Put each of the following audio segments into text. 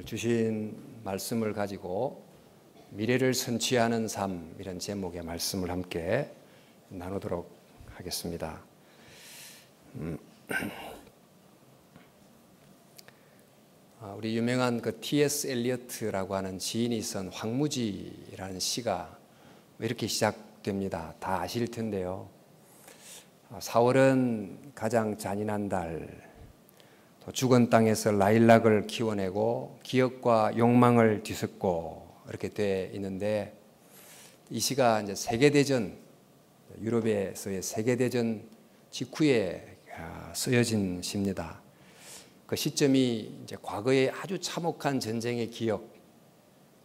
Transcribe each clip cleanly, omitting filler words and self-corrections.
주신 말씀을 가지고 미래를 선취하는 삶, 이런 제목의 말씀을 함께 나누도록 하겠습니다. 우리 유명한 그 T.S. 엘리어트라고 하는 지인이 쓴 황무지라는 시가 이렇게 시작됩니다. 다 아실 텐데요. 4월은 가장 잔인한 달, 또 죽은 땅에서 라일락을 키워내고 기억과 욕망을 뒤섞고 이렇게 돼 있는데, 이 시가 이제 세계대전, 유럽에서의 세계대전 직후에 쓰여진 시입니다. 그 시점이 이제 과거의 아주 참혹한 전쟁의 기억,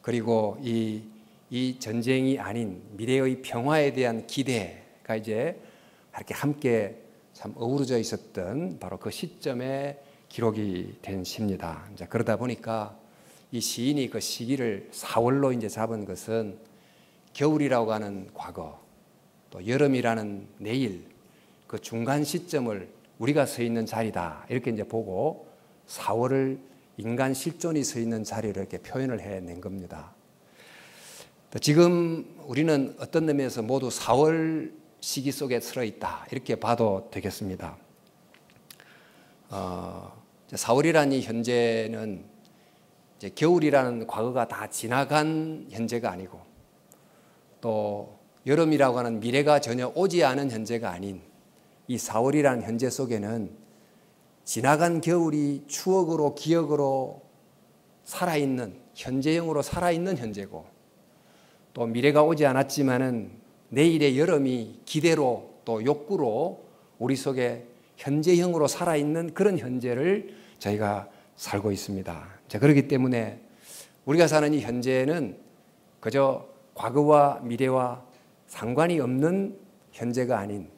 그리고 이 전쟁이 아닌 미래의 평화에 대한 기대가 이제 이렇게 함께 참 어우러져 있었던 바로 그 시점에 기록이 된 시입니다. 이제 그러다 보니까 이 시인이 그 시기를 4월로 이제 잡은 것은 겨울이라고 하는 과거, 또 여름이라는 내일, 그 중간 시점을 우리가 서 있는 자리다, 이렇게 이제 보고 4월을 인간 실존이 서 있는 자리로 이렇게 표현을 해낸 겁니다. 지금 우리는 어떤 의미에서 모두 4월 시기 속에 들어 있다, 이렇게 봐도 되겠습니다. 4월이라는 이 현재는 이제 겨울이라는 과거가 다 지나간 현재가 아니고, 또 여름이라고 하는 미래가 전혀 오지 않은 현재가 아닌 이 4월이라는 현재 속에는 지나간 겨울이 추억으로 기억으로 살아있는, 현재형으로 살아있는 현재고, 또 미래가 오지 않았지만은 내일의 여름이 기대로 또 욕구로 우리 속에 현재형으로 살아있는 그런 현재를 저희가 살고 있습니다. 자, 그렇기 때문에 우리가 사는 이 현재는 그저 과거와 미래와 상관이 없는 현재가 아닌,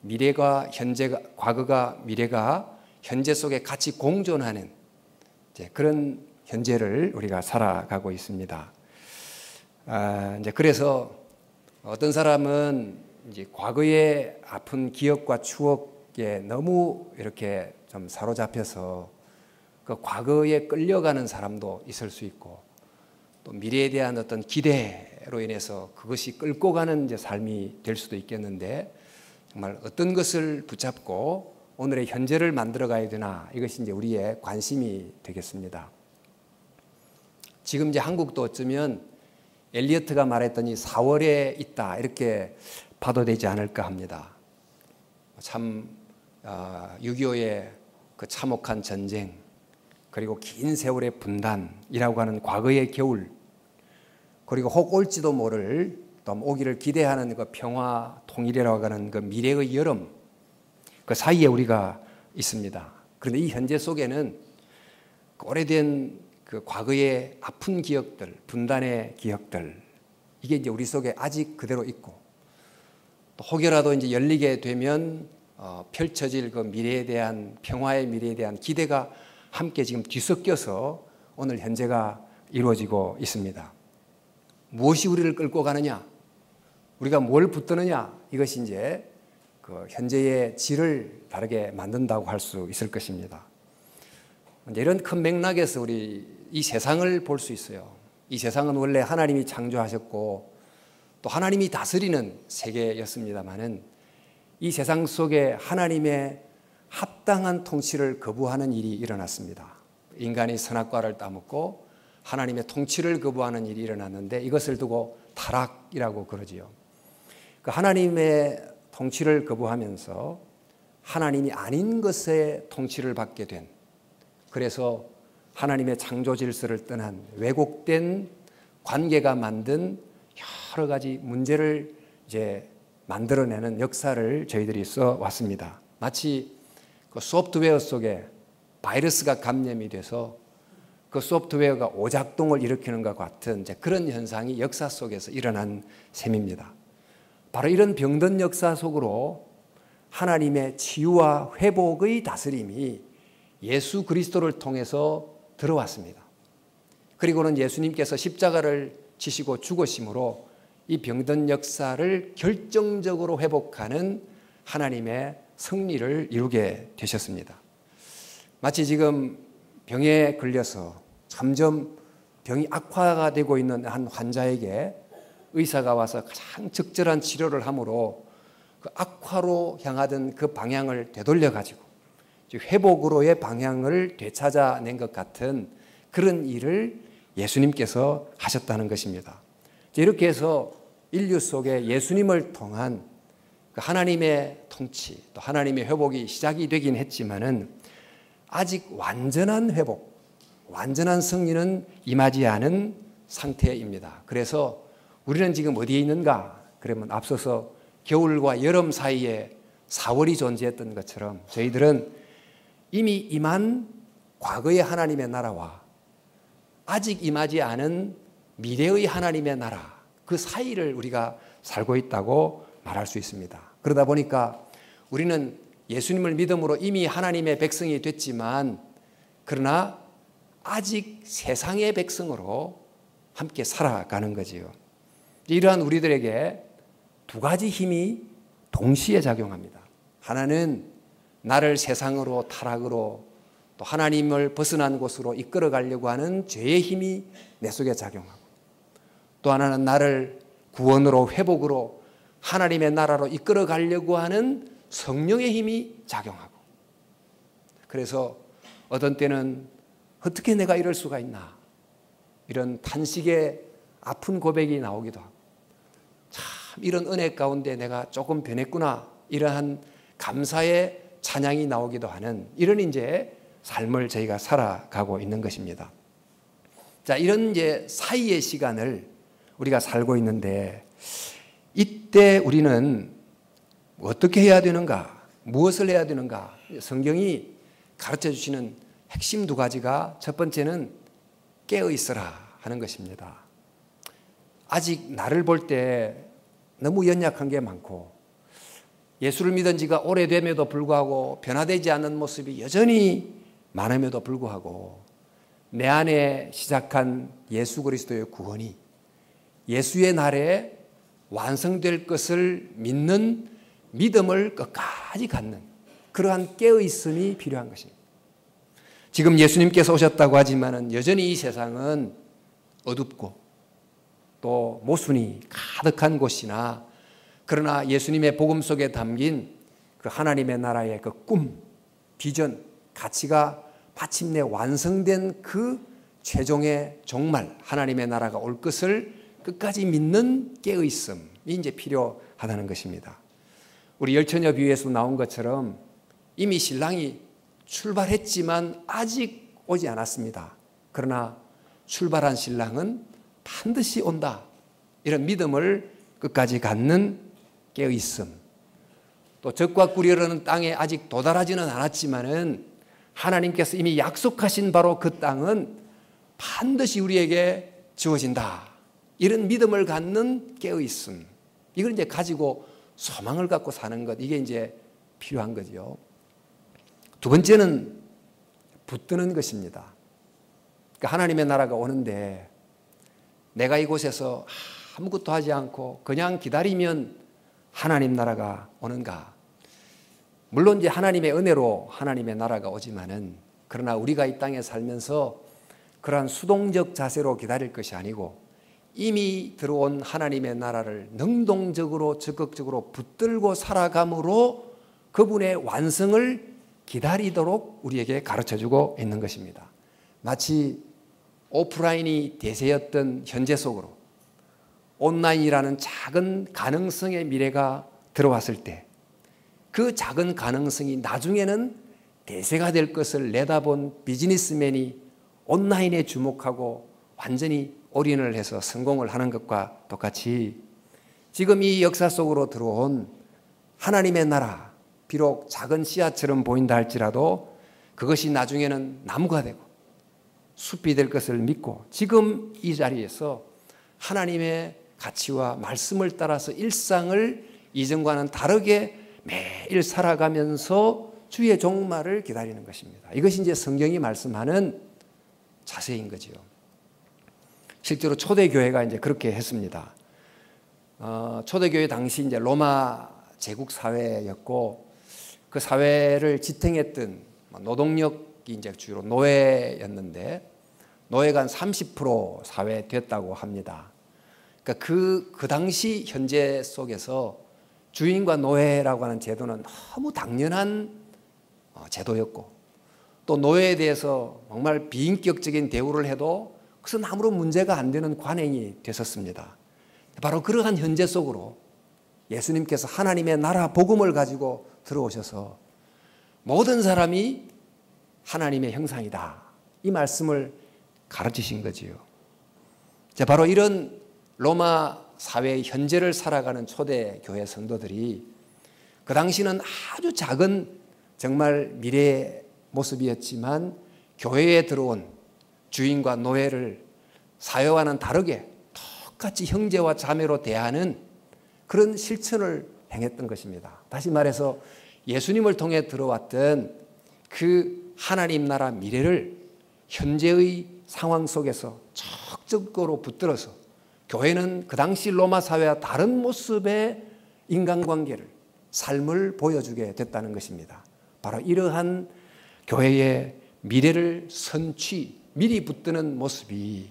미래가 현재가, 과거가 미래가 현재 속에 같이 공존하는 그런 현재를 우리가 살아가고 있습니다. 이제 그래서 어떤 사람은 이제 과거의 아픈 기억과 추억에 너무 이렇게 좀 사로잡혀서 그 과거에 끌려가는 사람도 있을 수 있고, 또 미래에 대한 어떤 기대로 인해서 그것이 끌고 가는 이제 삶이 될 수도 있겠는데, 정말 어떤 것을 붙잡고 오늘의 현재를 만들어 가야 되나, 이것이 이제 우리의 관심이 되겠습니다. 지금 이제 한국도 어쩌면 엘리어트가 말했던 이 4월에 있다, 이렇게 봐도 되지 않을까 합니다. 참 6.25의 그 참혹한 전쟁, 그리고 긴 세월의 분단이라고 하는 과거의 겨울, 그리고 혹 올지도 모를, 또 오기를 기대하는 그 평화 통일이라고 하는 그 미래의 여름, 그 사이에 우리가 있습니다. 그런데 이 현재 속에는 오래된 그 과거의 아픈 기억들, 분단의 기억들, 이게 이제 우리 속에 아직 그대로 있고, 또 혹여라도 이제 열리게 되면 펼쳐질 그 미래에 대한, 평화의 미래에 대한 기대가 함께 지금 뒤섞여서 오늘 현재가 이루어지고 있습니다. 무엇이 우리를 끌고 가느냐, 우리가 뭘 붙드느냐, 이것이 이제 그 현재의 질을 다르게 만든다고 할 수 있을 것입니다. 이런 큰 맥락에서 우리 이 세상을 볼 수 있어요. 이 세상은 원래 하나님이 창조하셨고 또 하나님이 다스리는 세계였습니다마는, 이 세상 속에 하나님의 합당한 통치를 거부하는 일이 일어났습니다. 인간이 선악과를 따먹고 하나님의 통치를 거부하는 일이 일어났는데, 이것을 두고 타락이라고 그러지요. 그 하나님의 통치를 거부하면서 하나님이 아닌 것의 통치를 받게 된, 그래서 하나님의 창조 질서를 떠난 왜곡된 관계가 만든 여러 가지 문제를 이제 만들어내는 역사를 저희들이 써왔습니다. 마치 그 소프트웨어 속에 바이러스가 감염이 돼서 그 소프트웨어가 오작동을 일으키는 것과 같은 그런 현상이 역사 속에서 일어난 셈입니다. 바로 이런 병든 역사 속으로 하나님의 치유와 회복의 다스림이 예수 그리스도를 통해서 들어왔습니다. 그리고는 예수님께서 십자가를 지시고 죽으심으로 이 병든 역사를 결정적으로 회복하는 하나님의 승리를 이루게 되셨습니다. 마치 지금 병에 걸려서 점점 병이 악화가 되고 있는 한 환자에게 의사가 와서 가장 적절한 치료를 함으로 그 악화로 향하던 그 방향을 되돌려 가지고 회복으로의 방향을 되찾아낸 것 같은 그런 일을 예수님께서 하셨다는 것입니다. 이렇게 해서 인류 속에 예수님을 통한 하나님의 통치, 또 하나님의 회복이 시작이 되긴 했지만은 아직 완전한 회복, 완전한 승리는 임하지 않은 상태입니다. 그래서 우리는 지금 어디에 있는가? 그러면 앞서서 겨울과 여름 사이에 4월이 존재했던 것처럼 저희들은 이미 임한 과거의 하나님의 나라와 아직 임하지 않은 미래의 하나님의 나라, 그 사이를 우리가 살고 있다고 말할 수 있습니다. 그러다 보니까 우리는 예수님을 믿음으로 이미 하나님의 백성이 됐지만 그러나 아직 세상의 백성으로 함께 살아가는 거지요. 이러한 우리들에게 두 가지 힘이 동시에 작용합니다. 하나는 나를 세상으로 타락으로 또 하나님을 벗어난 곳으로 이끌어 가려고 하는 죄의 힘이 내 속에 작용하고, 또 하나는 나를 구원으로 회복으로 하나님의 나라로 이끌어 가려고 하는 성령의 힘이 작용하고, 그래서 어떤 때는 어떻게 내가 이럴 수가 있나 이런 탄식의 아픈 고백이 나오기도 하고, 참 이런 은혜 가운데 내가 조금 변했구나 이러한 감사의 찬양이 나오기도 하는 이런 이제 삶을 저희가 살아가고 있는 것입니다. 자, 이런 이제 사이의 시간을 우리가 살고 있는데 이때 우리는 어떻게 해야 되는가, 무엇을 해야 되는가, 성경이 가르쳐 주시는 핵심 두 가지가, 첫 번째는 깨어 있어라 하는 것입니다. 아직 나를 볼 때 너무 연약한 게 많고 예수를 믿은 지가 오래됨에도 불구하고 변화되지 않는 모습이 여전히 많음에도 불구하고 내 안에 시작한 예수 그리스도의 구원이 예수의 날에 완성될 것을 믿는 믿음을 끝까지 갖는 그러한 깨어있음이 필요한 것입니다. 지금 예수님께서 오셨다고 하지만 여전히 이 세상은 어둡고 또 모순이 가득한 곳이나, 그러나 예수님의 복음 속에 담긴 그 하나님의 나라의 그 꿈, 비전, 가치가 마침내 완성된 그 최종의 종말, 하나님의 나라가 올 것을 끝까지 믿는 깨어있음이 이제 필요하다는 것입니다. 우리 열처녀 비유에서 나온 것처럼 이미 신랑이 출발했지만 아직 오지 않았습니다. 그러나 출발한 신랑은 반드시 온다. 이런 믿음을 끝까지 갖는 깨어있음. 또 적과 꿀이 흐르는 땅에 아직 도달하지는 않았지만은 하나님께서 이미 약속하신 바로 그 땅은 반드시 우리에게 주어진다. 이런 믿음을 갖는 깨어있음. 이걸 이제 가지고 소망을 갖고 사는 것, 이게 이제 필요한 거죠. 두 번째는 붙드는 것입니다. 그러니까 하나님의 나라가 오는데 내가 이곳에서 아무것도 하지 않고 그냥 기다리면 하나님 나라가 오는가? 물론 이제 하나님의 은혜로 하나님의 나라가 오지만은, 그러나 우리가 이 땅에 살면서 그러한 수동적 자세로 기다릴 것이 아니고 이미 들어온 하나님의 나라를 능동적으로 적극적으로 붙들고 살아감으로 그분의 완성을 기다리도록 우리에게 가르쳐주고 있는 것입니다. 마치 오프라인이 대세였던 현재 속으로 온라인이라는 작은 가능성의 미래가 들어왔을 때 그 작은 가능성이 나중에는 대세가 될 것을 내다본 비즈니스맨이 온라인에 주목하고 완전히 올인을 해서 성공을 하는 것과 똑같이 지금 이 역사 속으로 들어온 하나님의 나라, 비록 작은 씨앗처럼 보인다 할지라도 그것이 나중에는 나무가 되고 숲이 될 것을 믿고 지금 이 자리에서 하나님의 가치와 말씀을 따라서 일상을 이전과는 다르게 매일 살아가면서 주의 종말을 기다리는 것입니다. 이것이 이제 성경이 말씀하는 자세인 거죠. 실제로 초대교회가 이제 그렇게 했습니다. 초대교회 당시 이제 로마 제국 사회였고 그 사회를 지탱했던 노동력이 이제 주로 노예였는데 노예가 한 30% 사회 됐다고 합니다. 그러니까 그 당시 현재 속에서 주인과 노예라고 하는 제도는 너무 당연한 제도였고, 또 노예에 대해서 정말 비인격적인 대우를 해도 그것은 아무런 문제가 안 되는 관행이 됐었습니다. 바로 그러한 현재 속으로 예수님께서 하나님의 나라 복음을 가지고 들어오셔서 모든 사람이 하나님의 형상이다, 이 말씀을 가르치신 거지요. 바로 이런 로마 사회의 현재를 살아가는 초대 교회 성도들이 그 당시는 아주 작은 정말 미래의 모습이었지만, 교회에 들어온 주인과 노예를 사회와는 다르게 똑같이 형제와 자매로 대하는 그런 실천을 행했던 것입니다. 다시 말해서 예수님을 통해 들어왔던 그 하나님 나라 미래를 현재의 상황 속에서 적극적으로 붙들어서 교회는 그 당시 로마 사회와 다른 모습의 인간관계를, 삶을 보여주게 됐다는 것입니다. 바로 이러한 교회의 미래를 미리 붙드는 모습이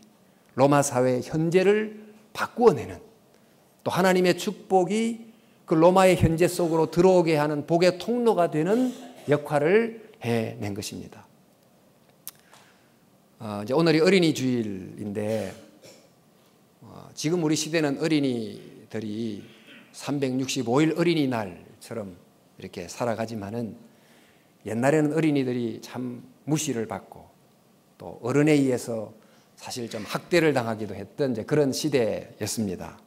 로마 사회의 현재를 바꾸어내는, 또 하나님의 축복이 그 로마의 현재 속으로 들어오게 하는 복의 통로가 되는 역할을 해낸 것입니다. 이제 오늘이 어린이 주일인데, 지금 우리 시대는 어린이들이 365일 어린이날처럼 이렇게 살아가지만은, 옛날에는 어린이들이 참 무시를 받고 또 어른에 의해서 사실 좀 학대를 당하기도 했던 이제 그런 시대였습니다.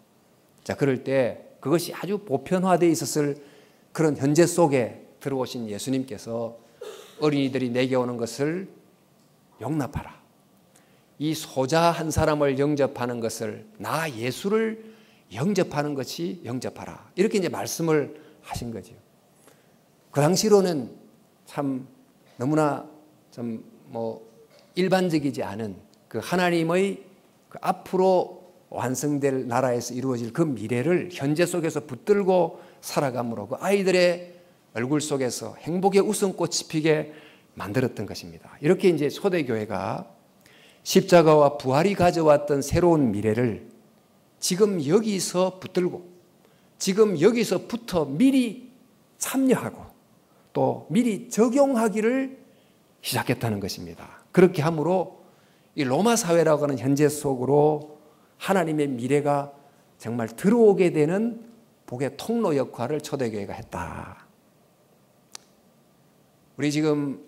그럴 때 그것이 아주 보편화되어 있었을 그런 현재 속에 들어오신 예수님께서 어린이들이 내게 오는 것을 용납하라, 이 소자 한 사람을 영접하는 것을, 나 예수를 영접하는 것이 영접하라, 이렇게 이제 말씀을 하신 거죠. 그 당시로는 참 너무나 좀 일반적이지 않은 그 하나님의 그 앞으로 완성될 나라에서 이루어질 그 미래를 현재 속에서 붙들고 살아감으로 그 아이들의 얼굴 속에서 행복의 웃음꽃이 피게 만들었던 것입니다. 이렇게 이제 초대교회가 십자가와 부활이 가져왔던 새로운 미래를 지금 여기서 붙들고, 지금 여기서부터 미리 참여하고 또 미리 적용하기를 시작했다는 것입니다. 그렇게 함으로 이 로마 사회라고 하는 현재 속으로 하나님의 미래가 정말 들어오게 되는 복의 통로 역할을 초대교회가 했다. 우리 지금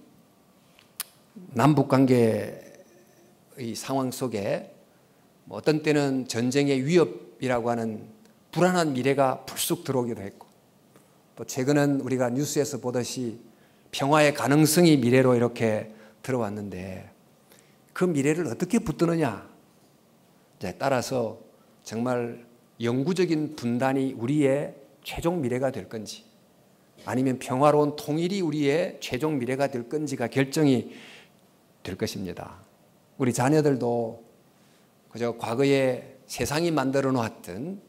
남북관계의 상황 속에 어떤 때는 전쟁의 위협이라고 하는 불안한 미래가 불쑥 들어오기도 했고, 또 최근은 우리가 뉴스에서 보듯이 평화의 가능성이 미래로 이렇게 들어왔는데, 그 미래를 어떻게 붙드느냐, 따라서 정말 영구적인 분단이 우리의 최종 미래가 될 건지, 아니면 평화로운 통일이 우리의 최종 미래가 될 건지가 결정이 될 것입니다. 우리 자녀들도 그저 과거에 세상이 만들어 놓았던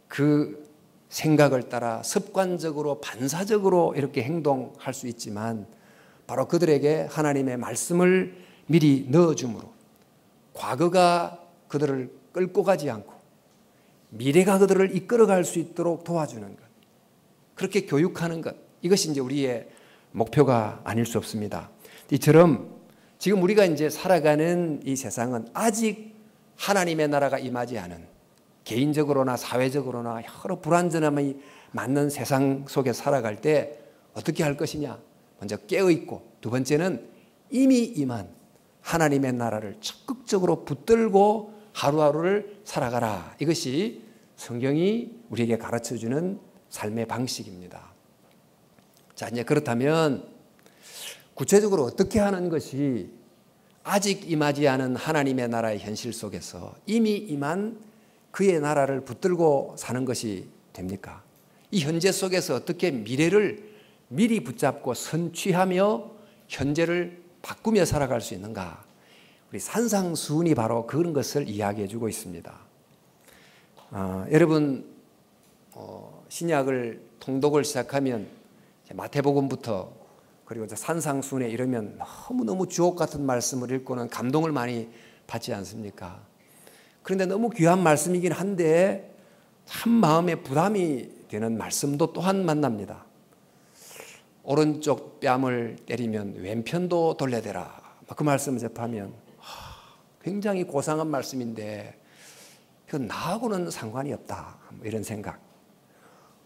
그 생각을 따라 습관적으로 반사적으로 이렇게 행동할 수 있지만, 바로 그들에게 하나님의 말씀을 미리 넣어줌으로 과거가 그들을 끌고 가지 않고 미래가 그들을 이끌어갈 수 있도록 도와주는 것, 그렇게 교육하는 것, 이것이 이제 우리의 목표가 아닐 수 없습니다. 이처럼 지금 우리가 이제 살아가는 이 세상은 아직 하나님의 나라가 임하지 않은, 개인적으로나 사회적으로나 여러 불완전함이 맞는 세상 속에 살아갈 때 어떻게 할 것이냐, 먼저 깨어있고, 두 번째는 이미 임한 하나님의 나라를 적극적으로 붙들고 하루하루를 살아가라. 이것이 성경이 우리에게 가르쳐주는 삶의 방식입니다. 자, 이제 그렇다면 구체적으로 어떻게 하는 것이 아직 임하지 않은 하나님의 나라의 현실 속에서 이미 임한 그의 나라를 붙들고 사는 것이 됩니까? 이 현재 속에서 어떻게 미래를 미리 붙잡고 선취하며 현재를 바꾸며 살아갈 수 있는가? 우리 산상수훈이 바로 그런 것을 이야기해 주고 있습니다. 여러분, 신약을 통독을 시작하면 마태복음부터 그리고 산상수훈에 이르면 너무너무 주옥 같은 말씀을 읽고는 감동을 많이 받지 않습니까? 그런데 너무 귀한 말씀이긴 한데 참 마음에 부담이 되는 말씀도 또한 만납니다. 오른쪽 뺨을 때리면 왼편도 돌려대라. 그 말씀을 접하면 굉장히 고상한 말씀인데 그건 나하고는 상관이 없다. 이런 생각.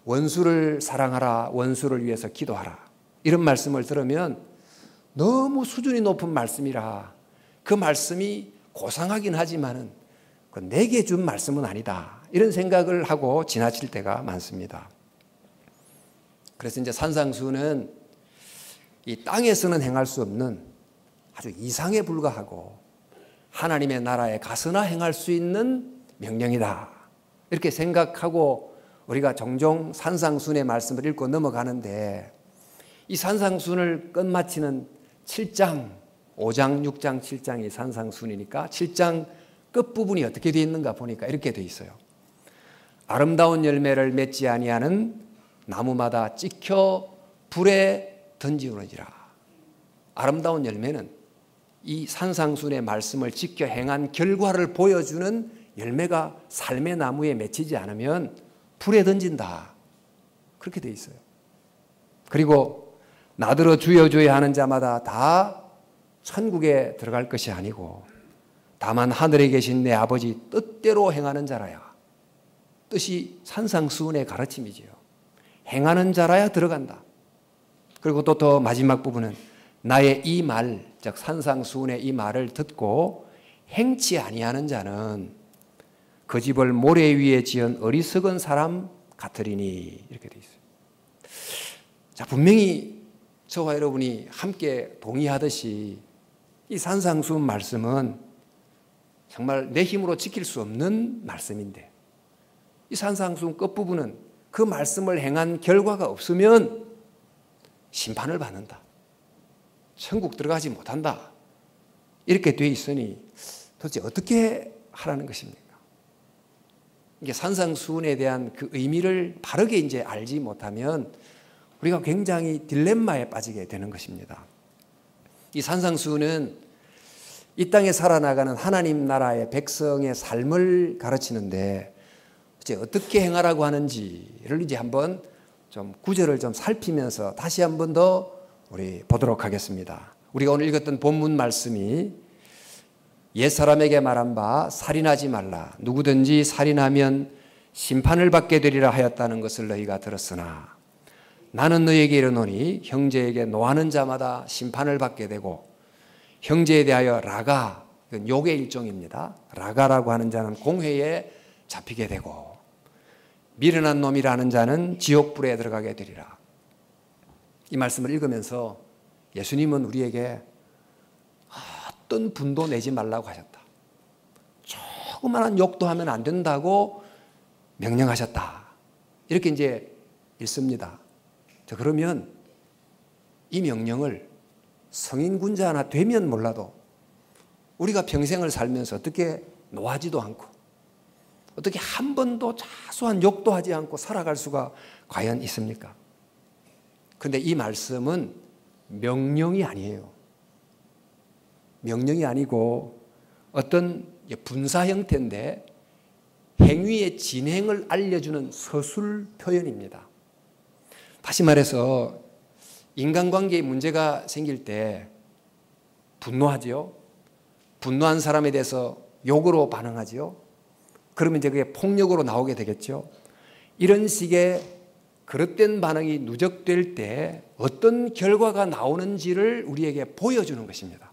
원수를 사랑하라. 원수를 위해서 기도하라. 이런 말씀을 들으면 너무 수준이 높은 말씀이라 그 말씀이 고상하긴 하지만은 내게 준 말씀은 아니다. 이런 생각을 하고 지나칠 때가 많습니다. 그래서 이제 산상수는 이 땅에서는 행할 수 없는 아주 이상에 불과하고 하나님의 나라에 가서나 행할 수 있는 명령이다. 이렇게 생각하고 우리가 종종 산상순의 말씀을 읽고 넘어가는데 이 산상순을 끝마치는 7장, 5장, 6장, 7장이 산상순이니까 7장 끝부분이 어떻게 되어 있는가 보니까 이렇게 되어 있어요. 아름다운 열매를 맺지 아니하는 나무마다 찍혀 불에 던지우느니라. 아름다운 열매는 이 산상순의 말씀을 지켜 행한 결과를 보여주는 열매가 삶의 나무에 맺히지 않으면 불에 던진다. 그렇게 되어 있어요. 그리고 나더러 주여 주여 하는 자마다 다 천국에 들어갈 것이 아니고 다만 하늘에 계신 내 아버지 뜻대로 행하는 자라야. 뜻이 산상수훈의 가르침이지요. 행하는 자라야 들어간다. 그리고 또 더 마지막 부분은 나의 이 말, 즉 산상수훈의 이 말을 듣고 행치 아니하는 자는 그 집을 모래 위에 지은 어리석은 사람 같으리니. 이렇게 되어 있어요. 자, 분명히 저와 여러분이 함께 동의하듯이 이 산상수훈 말씀은 정말 내 힘으로 지킬 수 없는 말씀인데 이 산상수훈 끝부분은 그 말씀을 행한 결과가 없으면 심판을 받는다. 천국 들어가지 못한다. 이렇게 되어 있으니 도대체 어떻게 하라는 것입니까? 이게 산상수훈에 대한 그 의미를 바르게 이제 알지 못하면 우리가 굉장히 딜레마에 빠지게 되는 것입니다. 이 산상수훈은 이 땅에 살아나가는 하나님 나라의 백성의 삶을 가르치는데 어떻게 행하라고 하는지를 이제 한번 좀 구절을 좀 살피면서 다시 한번 더 우리 보도록 하겠습니다. 우리가 오늘 읽었던 본문 말씀이 옛사람에게 말한 바 살인하지 말라. 누구든지 살인하면 심판을 받게 되리라 하였다는 것을 너희가 들었으나 나는 너희에게 이르노니 형제에게 노하는 자마다 심판을 받게 되고 형제에 대하여 라가, 이건 욕의 일종입니다. 라가라고 하는 자는 공회에 잡히게 되고 미련한 놈이라는 자는 지옥불에 들어가게 되리라. 이 말씀을 읽으면서 예수님은 우리에게 어떤 분도 내지 말라고 하셨다. 조그마한 욕도 하면 안 된다고 명령하셨다. 이렇게 이제 읽습니다. 자, 그러면 이 명령을 성인군자 하나 되면 몰라도 우리가 평생을 살면서 어떻게 노하지도 않고 어떻게 한 번도 자수한 욕도 하지 않고 살아갈 수가 과연 있습니까? 그런데 이 말씀은 명령이 아니에요. 명령이 아니고 어떤 분사 형태인데 행위의 진행을 알려주는 서술 표현입니다. 다시 말해서 인간관계에 문제가 생길 때 분노하지요. 분노한 사람에 대해서 욕으로 반응하지요. 그러면 이제 그게 폭력으로 나오게 되겠죠. 이런 식의 그릇된 반응이 누적될 때 어떤 결과가 나오는지를 우리에게 보여주는 것입니다.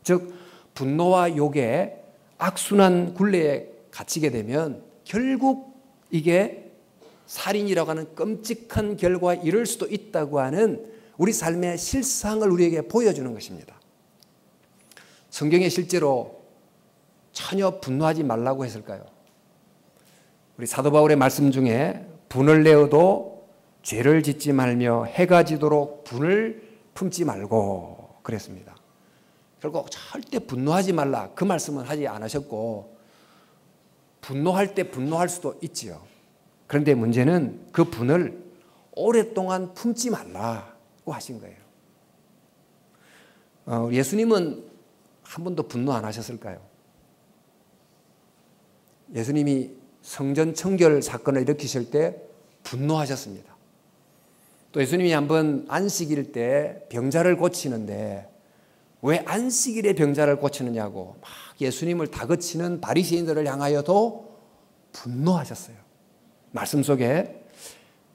즉 분노와 욕의 악순환 굴레에 갇히게 되면 결국 이게 살인이라고 하는 끔찍한 결과에 이를 수도 있다고 하는 우리 삶의 실상을 우리에게 보여주는 것입니다. 성경에 실제로 전혀 분노하지 말라고 했을까요? 우리 사도 바울의 말씀 중에 분을 내어도 죄를 짓지 말며 해가 지도록 분을 품지 말고 그랬습니다. 결국 절대 분노하지 말라 그 말씀은 하지 않으셨고 분노할 때 분노할 수도 있지요. 그런데 문제는 그 분을 오랫동안 품지 말라고 하신 거예요. 예수님은 한 번도 분노 안 하셨을까요? 예수님이 성전 청결 사건을 일으키실 때 분노하셨습니다. 또 예수님이 한번 안식일 때 병자를 고치는데 왜 안식일에 병자를 고치느냐고 막 예수님을 다그치는 바리새인들을 향하여도 분노하셨어요. 말씀 속에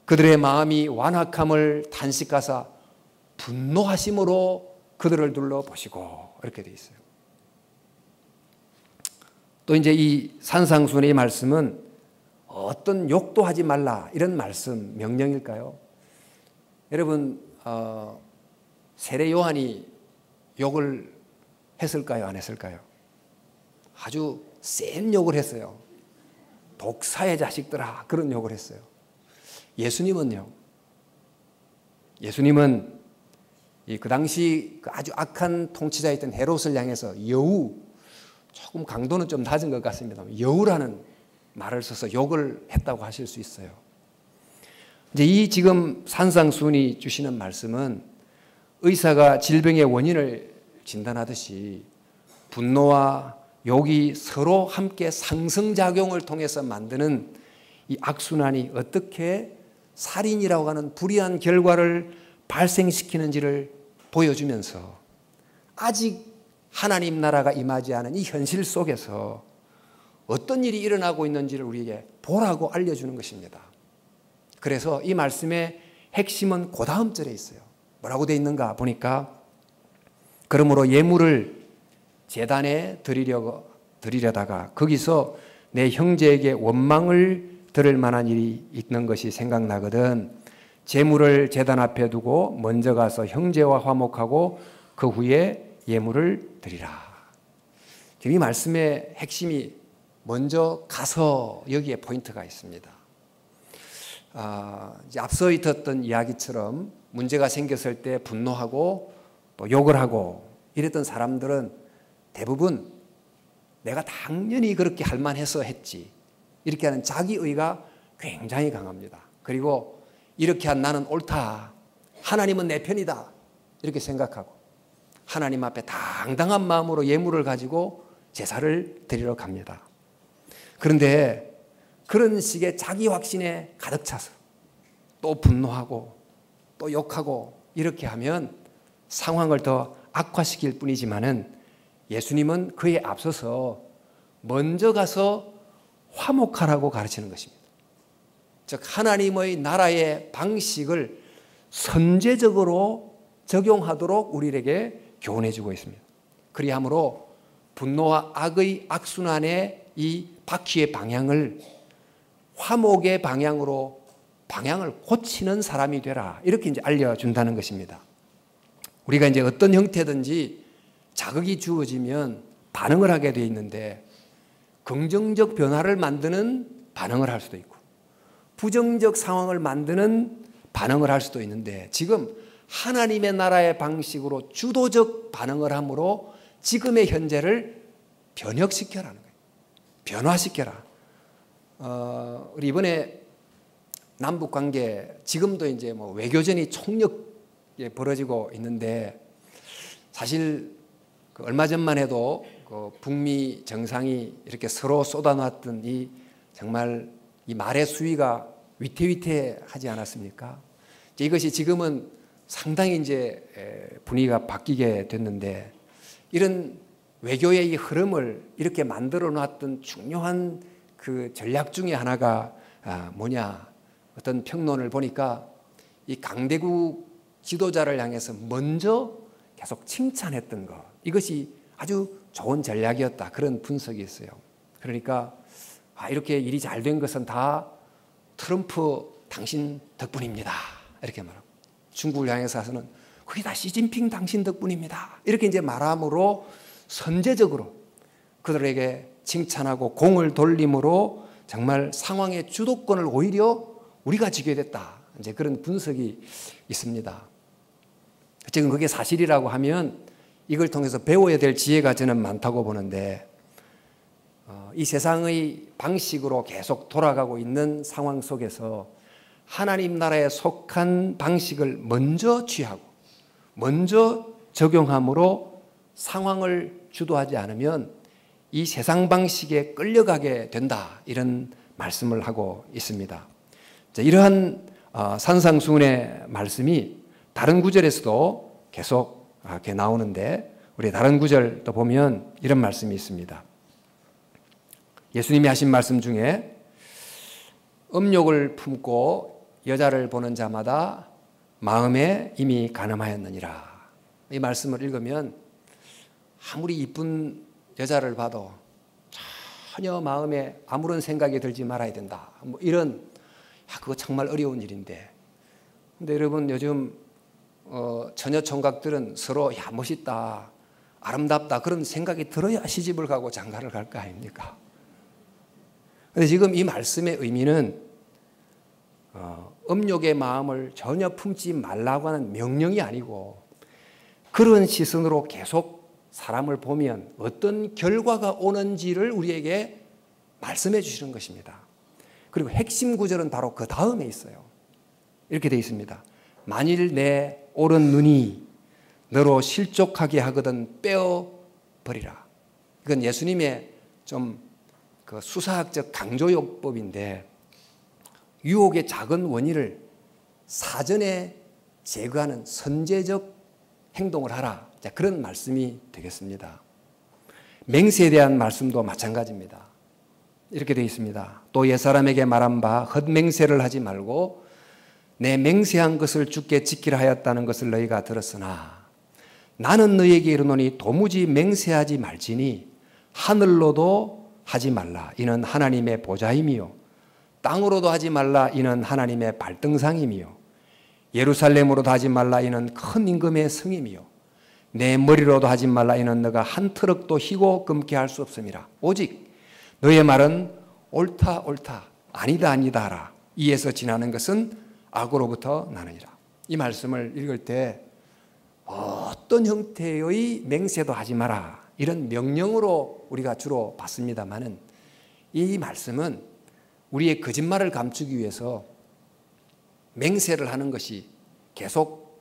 그들의 마음이 완악함을 탄식하사 분노하심으로 그들을 둘러보시고 이렇게 돼 있어요. 또 이제 이 산상수훈의 말씀은 어떤 욕도 하지 말라 이런 말씀 명령일까요? 여러분 세례 요한이 욕을 했을까요? 안 했을까요? 아주 센 욕을 했어요. 독사의 자식들아 그런 욕을 했어요. 예수님은요. 예수님은 그 당시 아주 악한 통치자였던 헤롯을 향해서 여우, 조금 강도는 좀 낮은 것 같습니다. 여우라는 말을 써서 욕을 했다고 하실 수 있어요. 이제 이 지금 산상수훈이 주시는 말씀은 의사가 질병의 원인을 진단하듯이 분노와 욕이 서로 함께 상승작용을 통해서 만드는 이 악순환이 어떻게 살인이라고 하는 불의한 결과를 발생시키는지를 보여주면서 아직 하나님 나라가 임하지 않은 이 현실 속에서 어떤 일이 일어나고 있는지를 우리에게 보라고 알려주는 것입니다. 그래서 이 말씀의 핵심은 그 다음 절에 있어요. 뭐라고 되어 있는가 보니까 그러므로 예물을 제단에 드리려다가 거기서 내 형제에게 원망을 들을 만한 일이 있는 것이 생각나거든 제물을 제단 앞에 두고 먼저 가서 형제와 화목하고 그 후에 예물을 드리라. 지금 이 말씀의 핵심이 먼저 가서 여기에 포인트가 있습니다. 이제 앞서 있었던 이야기처럼 문제가 생겼을 때 분노하고 또 욕을 하고 이랬던 사람들은 대부분 내가 당연히 그렇게 할 만해서 했지 이렇게 하는 자기의가 굉장히 강합니다. 그리고 이렇게 한 나는 옳다. 하나님은 내 편이다. 이렇게 생각하고 하나님 앞에 당당한 마음으로 예물을 가지고 제사를 드리러 갑니다. 그런데 그런 식의 자기 확신에 가득 차서 또 분노하고 또 욕하고 이렇게 하면 상황을 더 악화시킬 뿐이지만은 예수님은 그에 앞서서 먼저 가서 화목하라고 가르치는 것입니다. 즉 하나님의 나라의 방식을 선제적으로 적용하도록 우리에게 교훈해 주고 있습니다. 그리함으로 분노와 악의 악순환의 이 바퀴의 방향을 화목의 방향으로 방향을 고치는 사람이 되라. 이렇게 이제 알려준다는 것입니다. 우리가 이제 어떤 형태든지 자극이 주어지면 반응을 하게 되어 있는데 긍정적 변화를 만드는 반응을 할 수도 있고 부정적 상황을 만드는 반응을 할 수도 있는데 지금 하나님의 나라의 방식으로 주도적 반응을 함으로 지금의 현재를 변혁시켜라는 거예요. 변화시켜라. 우리 이번에 남북 관계 지금도 이제 뭐 외교전이 총력에 벌어지고 있는데 사실 그 얼마 전만 해도 그 북미 정상이 이렇게 서로 쏟아놨던 이 정말 이 말의 수위가 위태위태하지 않았습니까? 이것이 지금은 상당히 이제 분위기가 바뀌게 됐는데 이런 외교의 이 흐름을 이렇게 만들어 놨던 중요한 그 전략 중에 하나가 뭐냐? 어떤 평론을 보니까 이 강대국 지도자를 향해서 먼저 계속 칭찬했던 것. 이것이 아주 좋은 전략이었다. 그런 분석이 있어요. 그러니까 이렇게 일이 잘 된 것은 다 트럼프 당신 덕분입니다. 이렇게 말하고 중국을 향해서는 그게 다 시진핑 당신 덕분입니다. 이렇게 이제 말함으로 선제적으로 그들에게 칭찬하고 공을 돌림으로 정말 상황의 주도권을 오히려 우리가 지게 됐다. 이제 그런 분석이 있습니다. 지금 그게 사실이라고 하면 이걸 통해서 배워야 될 지혜가 저는 많다고 보는데 이 세상의 방식으로 계속 돌아가고 있는 상황 속에서 하나님 나라에 속한 방식을 먼저 취하고 먼저 적용함으로 상황을 주도하지 않으면 이 세상 방식에 끌려가게 된다, 이런 말씀을 하고 있습니다. 자, 이러한 산상수훈의 말씀이 다른 구절에서도 계속 이렇게 나오는데, 우리 다른 구절도 보면 이런 말씀이 있습니다. 예수님이 하신 말씀 중에 음욕을 품고 여자를 보는 자마다 마음에 이미 간음하였느니라. 이 말씀을 읽으면 아무리 이쁜 여자를 봐도 전혀 마음에 아무런 생각이 들지 말아야 된다, 뭐 이런, 그거 정말 어려운 일인데, 근데 여러분 요즘 처녀 총각들은 서로 멋있다, 아름답다 그런 생각이 들어야 시집을 가고 장가를 갈 거 아닙니까? 근데 지금 이 말씀의 의미는 음욕의 마음을 전혀 품지 말라고 하는 명령이 아니고, 그런 시선으로 계속 사람을 보면 어떤 결과가 오는지를 우리에게 말씀해 주시는 것입니다. 그리고 핵심 구절은 바로 그 다음에 있어요. 이렇게 되어 있습니다. 만일 내 오른 눈이 너로 실족하게 하거든 빼어버리라. 이건 예수님의 좀 그 수사학적 강조요법인데, 유혹의 작은 원인을 사전에 제거하는 선제적 행동을 하라, 그런 말씀이 되겠습니다. 맹세에 대한 말씀도 마찬가지입니다. 이렇게 되어 있습니다. 또 옛사람에게 말한 바 헛맹세를 하지 말고 내 맹세한 것을 주께 지키라 하였다는 것을 너희가 들었으나 나는 너희에게 이르노니 도무지 맹세하지 말지니 하늘로도 하지 말라, 이는 하나님의 보좌임이요 땅으로도 하지 말라, 이는 하나님의 발등상임이요 예루살렘으로도 하지 말라, 이는 큰 임금의 성임이요 내 머리로도 하지 말라, 이는 너가 한 트럭도 희고 금케 할 수 없음이라. 오직 너의 말은 옳다 옳다 아니다 아니다 하라. 이에서 지나는 것은 악으로부터 나느니라. 이 말씀을 읽을 때 어떤 형태의 맹세도 하지 마라, 이런 명령으로 우리가 주로 봤습니다마는, 이 말씀은 우리의 거짓말을 감추기 위해서 맹세를 하는 것이 계속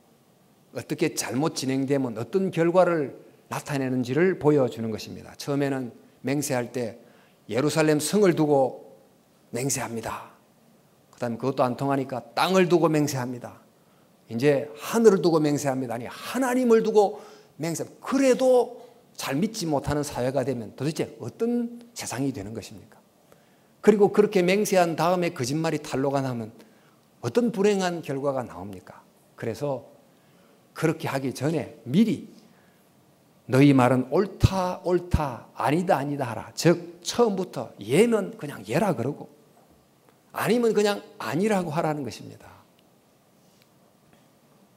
어떻게 잘못 진행되면 어떤 결과를 나타내는지를 보여주는 것입니다. 처음에는 맹세할 때 예루살렘 성을 두고 맹세합니다. 그 다음에 그것도 안 통하니까 땅을 두고 맹세합니다. 이제 하늘을 두고 맹세합니다. 아니, 하나님을 두고 맹세합니다. 그래도 잘 믿지 못하는 사회가 되면 도대체 어떤 세상이 되는 것입니까? 그리고 그렇게 맹세한 다음에 거짓말이 탄로가 나면 어떤 불행한 결과가 나옵니까? 그래서 그렇게 하기 전에 미리 너희 말은 옳다 옳다 아니다 아니다 하라. 즉 처음부터 예면 그냥 예라 그러고 아니면 그냥 아니라고 하라는 것입니다.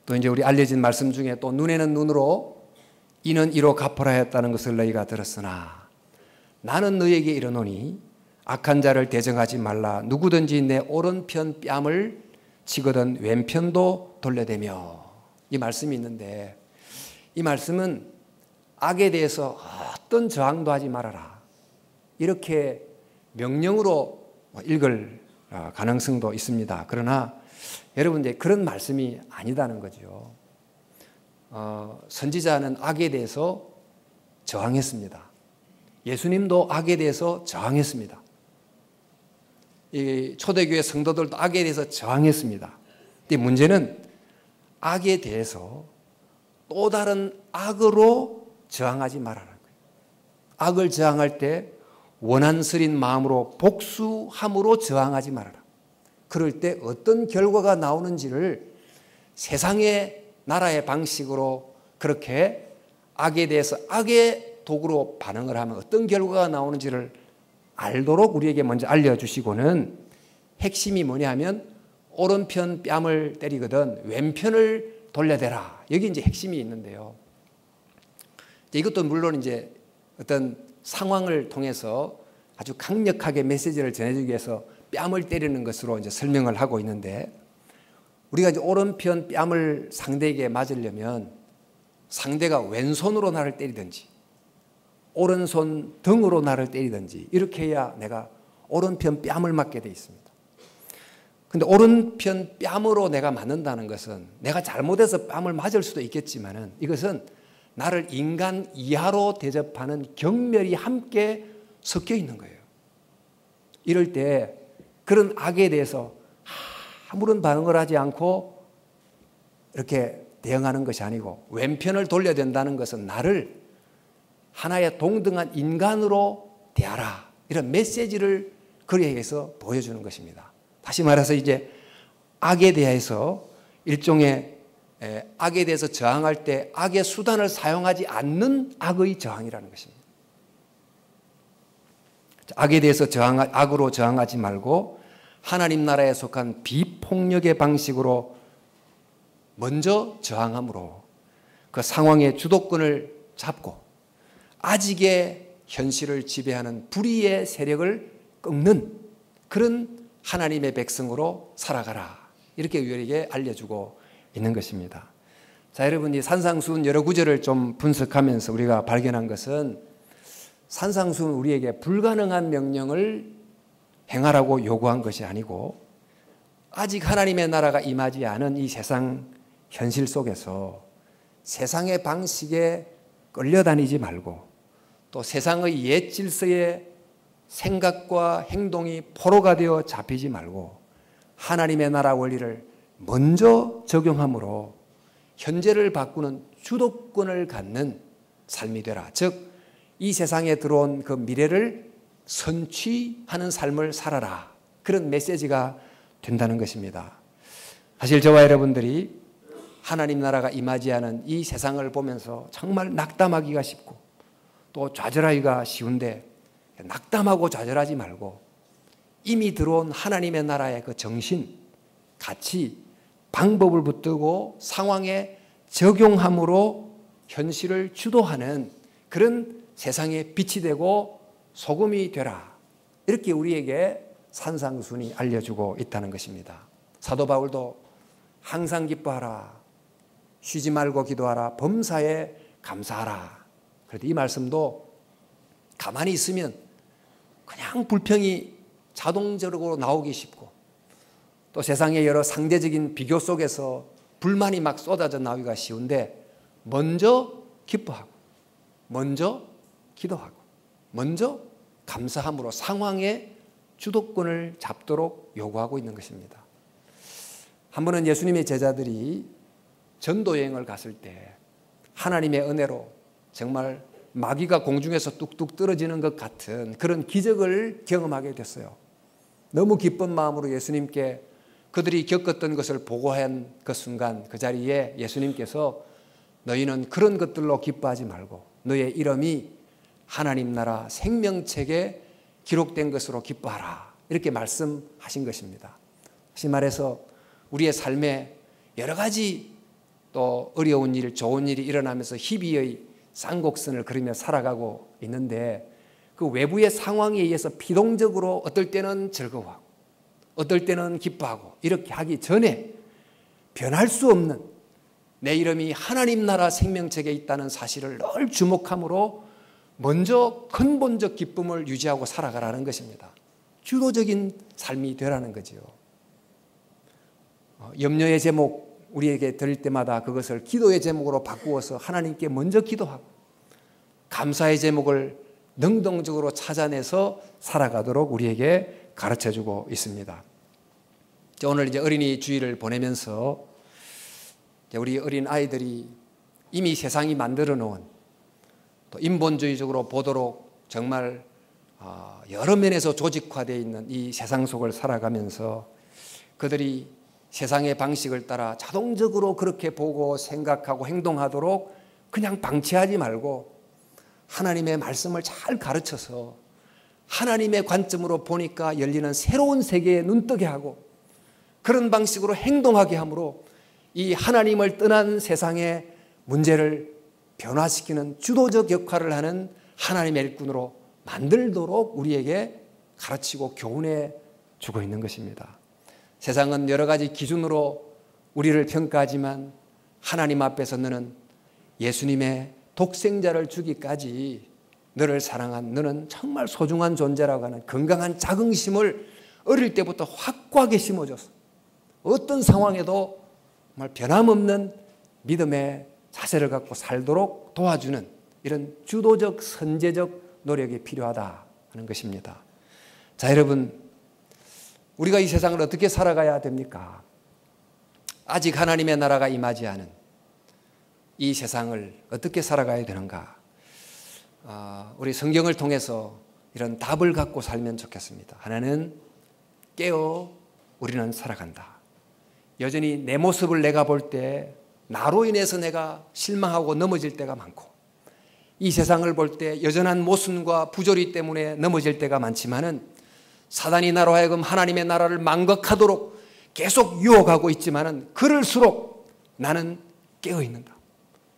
또 이제 우리 알려진 말씀 중에 또 눈에는 눈으로 이는 이로 갚으라 했다는 것을 너희가 들었으나 나는 너희에게 이르노니 악한 자를 대적하지 말라. 누구든지 내 오른편 뺨을 치거든 왼편도 돌려대며. 이 말씀이 있는데, 이 말씀은 악에 대해서 어떤 저항도 하지 말아라, 이렇게 명령으로 읽을 가능성도 있습니다. 그러나 여러분, 이제 그런 말씀이 아니다는 거죠. 선지자는 악에 대해서 저항했습니다. 예수님도 악에 대해서 저항했습니다. 이 초대교회 성도들도 악에 대해서 저항했습니다. 근데 문제는 악에 대해서 또 다른 악으로 저항하지 말라는 거예요. 악을 저항할 때 원한스린 마음으로 복수함으로 저항하지 말아라. 그럴 때 어떤 결과가 나오는지를 세상의 나라의 방식으로 그렇게 악에 대해서 악의 도구로 반응을 하면 어떤 결과가 나오는지를 알도록 우리에게 먼저 알려주시고는, 핵심이 뭐냐면 오른편 뺨을 때리거든 왼편을 돌려대라. 여기 이제 핵심이 있는데요. 이것도 물론 이제 어떤 상황을 통해서 아주 강력하게 메시지를 전해주기 위해서 뺨을 때리는 것으로 이제 설명을 하고 있는데, 우리가 이제 오른편 뺨을 상대에게 맞으려면 상대가 왼손으로 나를 때리든지 오른손 등으로 나를 때리든지 이렇게 해야 내가 오른편 뺨을 맞게 돼 있습니다. 근데 오른편 뺨으로 내가 맞는다는 것은 내가 잘못해서 뺨을 맞을 수도 있겠지만은 이것은 나를 인간 이하로 대접하는 경멸이 함께 섞여 있는 거예요. 이럴 때 그런 악에 대해서 아무런 반응을 하지 않고 이렇게 대응하는 것이 아니고 왼편을 돌려야 된다는 것은 나를 하나의 동등한 인간으로 대하라, 이런 메시지를 그에게서 보여주는 것입니다. 다시 말해서 이제 악에 대해서 일종의 악에 대해서 저항할 때 악의 수단을 사용하지 않는 악의 저항이라는 것입니다. 악에 대해서 악으로 저항하지 말고 하나님 나라에 속한 비폭력의 방식으로 먼저 저항함으로 그 상황의 주도권을 잡고 아직의 현실을 지배하는 불의의 세력을 꺾는 그런 하나님의 백성으로 살아가라, 이렇게 우리에게 알려주고 있는 것입니다. 자, 여러분, 이 산상수훈 여러 구절을 좀 분석하면서 우리가 발견한 것은 산상수훈은 우리에게 불가능한 명령을 행하라고 요구한 것이 아니고 아직 하나님의 나라가 임하지 않은 이 세상 현실 속에서 세상의 방식에 끌려다니지 말고 또 세상의 옛 질서에 생각과 행동이 포로가 되어 잡히지 말고 하나님의 나라 원리를 먼저 적용함으로 현재를 바꾸는 주도권을 갖는 삶이 되라. 즉, 이 세상에 들어온 그 미래를 선취하는 삶을 살아라. 그런 메시지가 된다는 것입니다. 사실 저와 여러분들이 하나님 나라가 임하지 않은 이 세상을 보면서 정말 낙담하기가 쉽고 또 좌절하기가 쉬운데, 낙담하고 좌절하지 말고 이미 들어온 하나님의 나라의 그 정신, 가치, 방법을 붙들고 상황에 적용함으로 현실을 주도하는 그런 세상의 빛이 되고 소금이 되라. 이렇게 우리에게 산상수훈이 알려주고 있다는 것입니다. 사도 바울도 항상 기뻐하라, 쉬지 말고 기도하라, 범사에 감사하라. 그런데 이 말씀도 가만히 있으면 그냥 불평이 자동적으로 나오기 쉽고 또 세상의 여러 상대적인 비교 속에서 불만이 막 쏟아져 나오기가 쉬운데, 먼저 기뻐하고 먼저 기도하고 먼저 감사함으로 상황의 주도권을 잡도록 요구하고 있는 것입니다. 한 번은 예수님의 제자들이 전도여행을 갔을 때 하나님의 은혜로 정말 마귀가 공중에서 뚝뚝 떨어지는 것 같은 그런 기적을 경험하게 됐어요. 너무 기쁜 마음으로 예수님께 그들이 겪었던 것을 보고한 그 순간, 그 자리에 예수님께서 너희는 그런 것들로 기뻐하지 말고 너의 이름이 하나님 나라 생명책에 기록된 것으로 기뻐하라, 이렇게 말씀하신 것입니다. 다시 말해서 우리의 삶에 여러 가지 또 어려운 일, 좋은 일이 일어나면서 희비의 쌍곡선을 그리며 살아가고 있는데, 그 외부의 상황에 의해서 피동적으로 어떨 때는 즐거워하고 어떨 때는 기뻐하고 이렇게 하기 전에 변할 수 없는 내 이름이 하나님 나라 생명책에 있다는 사실을 늘 주목함으로 먼저 근본적 기쁨을 유지하고 살아가라는 것입니다. 주도적인 삶이 되라는 거지요. 염려의 제목 우리에게 드릴 때마다 그것을 기도의 제목으로 바꾸어서 하나님께 먼저 기도하고 감사의 제목을 능동적으로 찾아내서 살아가도록 우리에게 가르쳐주고 있습니다. 오늘 이제 어린이 주일을 보내면서 우리 어린 아이들이 이미 세상이 만들어 놓은 또 인본주의적으로 보도록 정말 여러 면에서 조직화되어 있는 이 세상 속을 살아가면서 그들이 세상의 방식을 따라 자동적으로 그렇게 보고 생각하고 행동하도록 그냥 방치하지 말고 하나님의 말씀을 잘 가르쳐서 하나님의 관점으로 보니까 열리는 새로운 세계에 눈뜨게 하고 그런 방식으로 행동하게 함으로 이 하나님을 떠난 세상의 문제를 변화시키는 주도적 역할을 하는 하나님의 일꾼으로 만들도록 우리에게 가르치고 교훈해 주고 있는 것입니다. 세상은 여러 가지 기준으로 우리를 평가하지만 하나님 앞에서 너는 예수님의 독생자를 주기까지 너를 사랑한 너는 정말 소중한 존재라고 하는 건강한 자긍심을 어릴 때부터 확고하게 심어줘서 어떤 상황에도 정말 변함없는 믿음의 자세를 갖고 살도록 도와주는 이런 주도적 선제적 노력이 필요하다 하는 것입니다. 자, 여러분, 우리가 이 세상을 어떻게 살아가야 됩니까? 아직 하나님의 나라가 임하지 않은 이 세상을 어떻게 살아가야 되는가? 우리 성경을 통해서 이런 답을 갖고 살면 좋겠습니다. 하나는 깨어 우리는 살아간다. 여전히 내 모습을 내가 볼 때 나로 인해서 내가 실망하고 넘어질 때가 많고, 이 세상을 볼 때 여전한 모순과 부조리 때문에 넘어질 때가 많지만은 사단이 나로 하여금 하나님의 나라를 망각하도록 계속 유혹하고 있지만은 그럴수록 나는 깨어 있는다.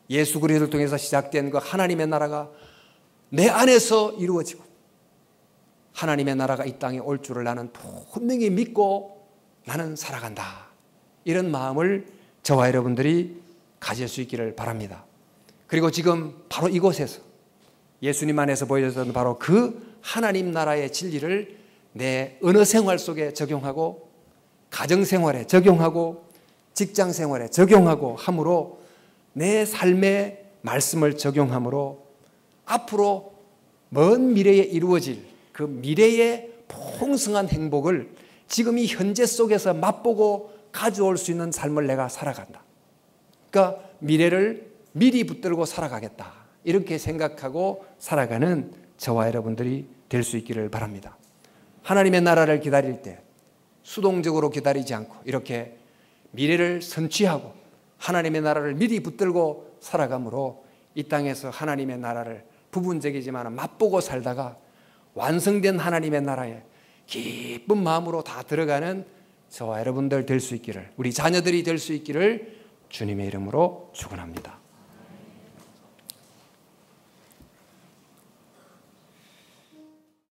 예수 그리스도를 통해서 시작된 그 하나님의 나라가 내 안에서 이루어지고 하나님의 나라가 이 땅에 올 줄을 나는 분명히 믿고 나는 살아간다. 이런 마음을 저와 여러분들이 가질 수 있기를 바랍니다. 그리고 지금 바로 이곳에서 예수님 안에서 보여줬던 바로 그 하나님 나라의 진리를 내 언어 생활 속에 적용하고 가정 생활에 적용하고 직장 생활에 적용하고 함으로 내 삶의 말씀을 적용함으로 앞으로 먼 미래에 이루어질 그 미래의 풍성한 행복을 지금 이 현재 속에서 맛보고 가져올 수 있는 삶을 내가 살아간다. 그러니까 미래를 미리 붙들고 살아가겠다. 이렇게 생각하고 살아가는 저와 여러분들이 될 수 있기를 바랍니다. 하나님의 나라를 기다릴 때 수동적으로 기다리지 않고 이렇게 미래를 선취하고 하나님의 나라를 미리 붙들고 살아가므로 이 땅에서 하나님의 나라를 부분적이지만 맛보고 살다가 완성된 하나님의 나라에 기쁜 마음으로 다 들어가는 저와 여러분들 될 수 있기를, 우리 자녀들이 될 수 있기를 주님의 이름으로 축원합니다.